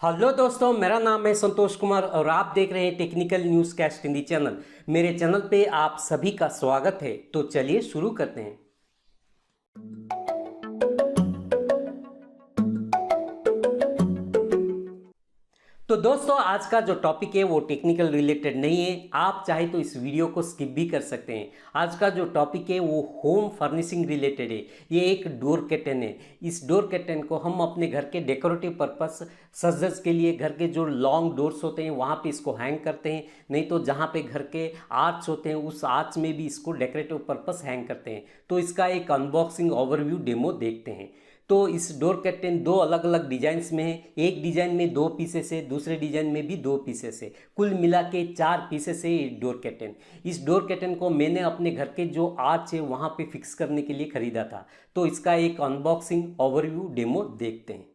हेलो दोस्तों, मेरा नाम है संतोष कुमार और आप देख रहे हैं टेक्निकल न्यूज़ कैस्ट हिंदी चैनल। मेरे चैनल पे आप सभी का स्वागत है। तो चलिए शुरू करते हैं। तो दोस्तों, आज का जो टॉपिक है वो टेक्निकल रिलेटेड नहीं है। आप चाहे तो इस वीडियो को स्किप भी कर सकते हैं। आज का जो टॉपिक है वो होम फर्निशिंग रिलेटेड है। ये एक डोर कर्टेन है। इस डोर कर्टेन को हम अपने घर के डेकोरेटिव पर्पस, सजस के लिए, घर के जो लॉन्ग डोर्स होते हैं वहाँ पे इसको हैंग करते हैं, नहीं तो जहाँ पे घर के आर्च होते हैं उस आर्च में भी इसको डेकोरेटिव पर्पस हैंग करते हैं। तो इसका एक अनबॉक्सिंग ओवरव्यू डेमो देखते हैं। तो इस डोर कर्टेन दो अलग अलग डिजाइन्स में है। एक डिजाइन में 2 पीसेस है, दूसरे डिजाइन में भी 2 पीसेस है। कुल मिला के 4 पीसेस है ये डोर कर्टेन। इस डोर कर्टेन को मैंने अपने घर के जो आर्च है वहाँ पे फिक्स करने के लिए खरीदा था। तो इसका एक अनबॉक्सिंग ओवरव्यू डेमो देखते हैं।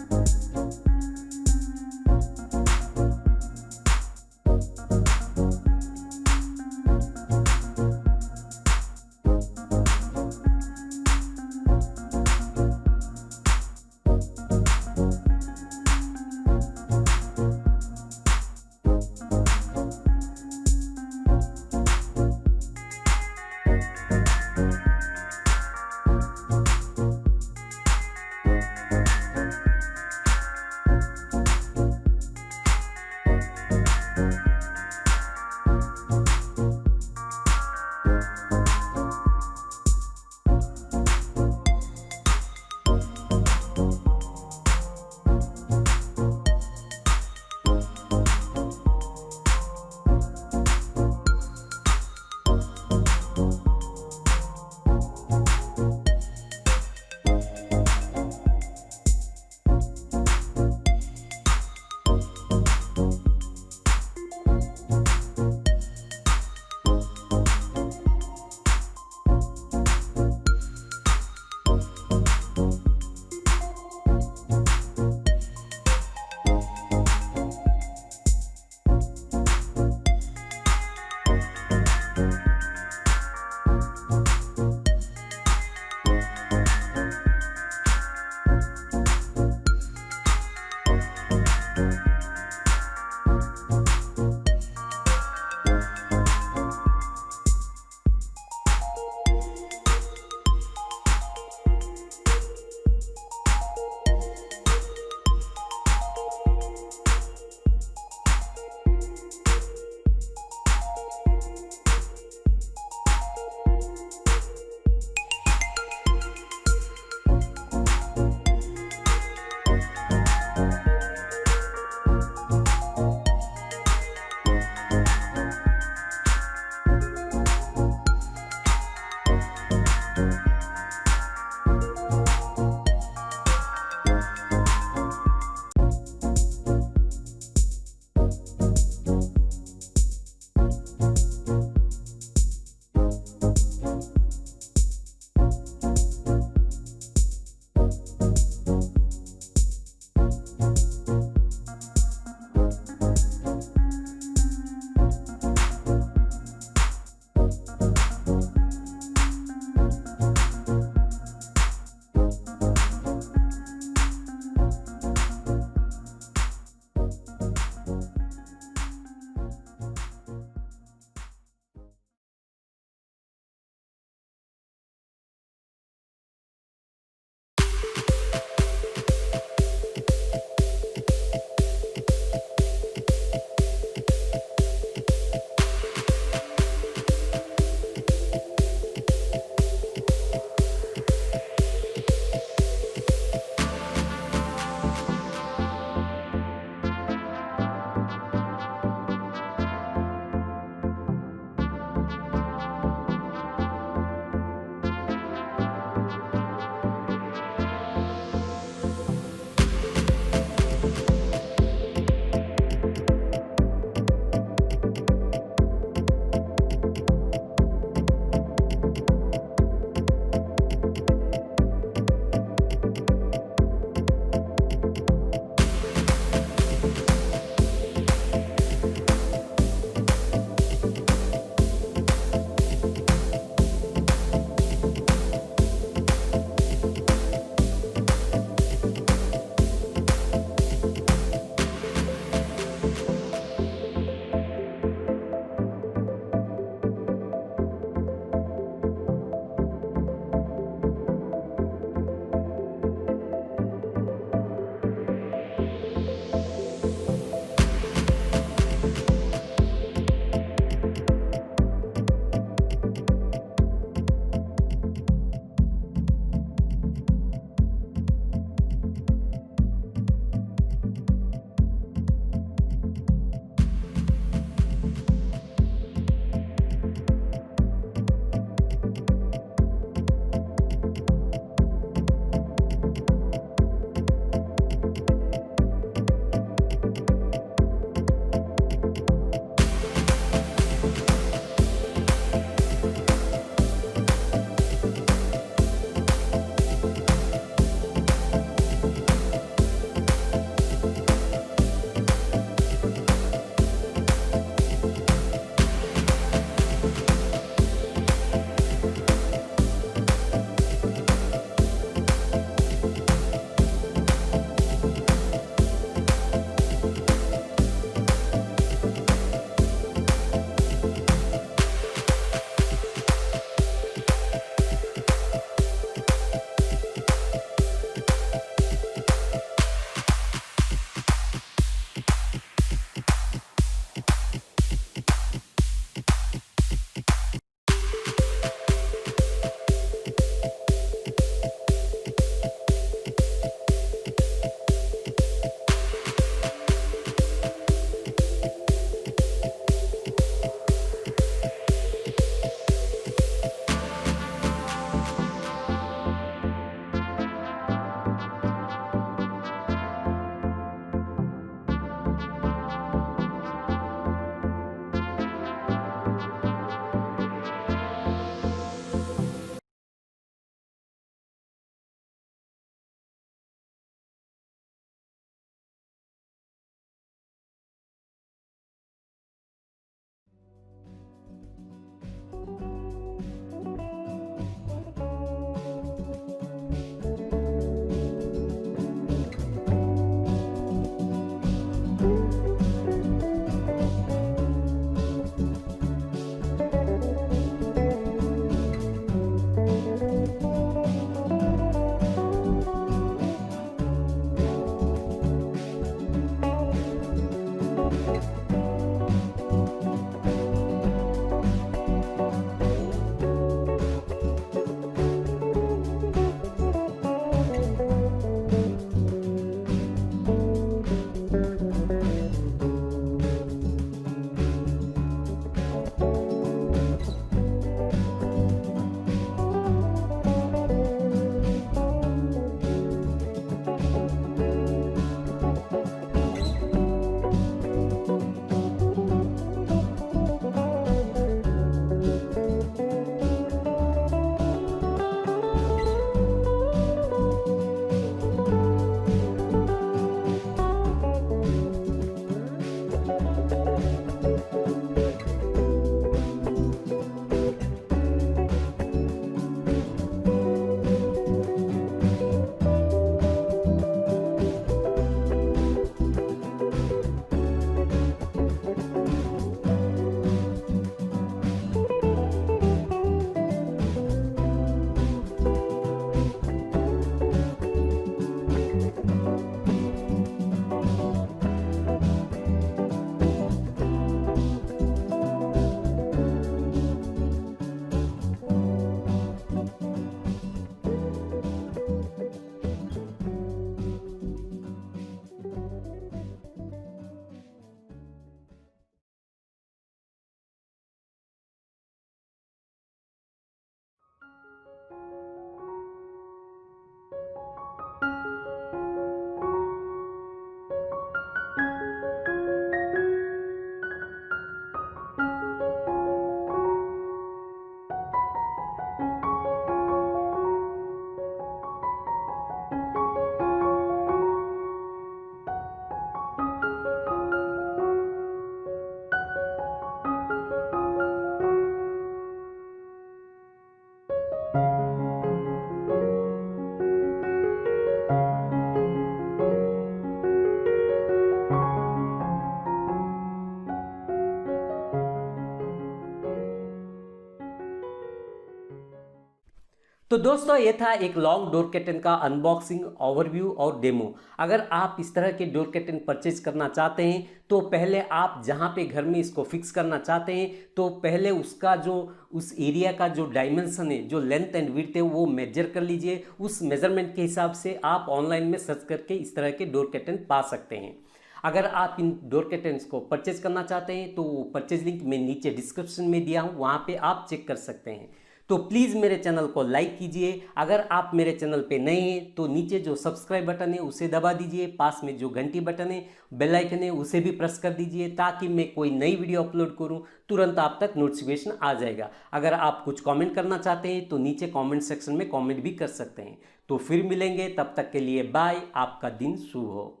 तो दोस्तों ये था एक लॉन्ग डोर कर्टन का अनबॉक्सिंग, ओवरव्यू और डेमो। अगर आप इस तरह के डोर कर्टन परचेज करना चाहते हैं तो पहले आप जहां पे घर में इसको फिक्स करना चाहते हैं तो पहले उसका जो उस एरिया का जो डायमेंशन है, जो लेंथ एंड विड्थ है, वो मेजर कर लीजिए। उस मेजरमेंट के हिसाब से आप ऑनलाइन में सर्च करके इस तरह के डोर कर्टन पा सकते हैं। अगर आप इन डोर कर्टन्स को परचेज करना चाहते हैं तो परचेज लिंक मैं नीचे डिस्क्रिप्शन में दिया हूं, वहां पे आप चेक कर सकते हैं। तो प्लीज़ मेरे चैनल को लाइक कीजिए। अगर आप मेरे चैनल पे नए हैं तो नीचे जो सब्सक्राइब बटन है उसे दबा दीजिए, पास में जो घंटी बटन है, बेल आइकन है, उसे भी प्रेस कर दीजिए ताकि मैं कोई नई वीडियो अपलोड करूं तुरंत आप तक नोटिफिकेशन आ जाएगा। अगर आप कुछ कमेंट करना चाहते हैं तो नीचे कमेंट सेक्शन में कमेंट भी कर सकते हैं। तो फिर मिलेंगे, तब तक के लिए बाय। आपका दिन शुभ हो।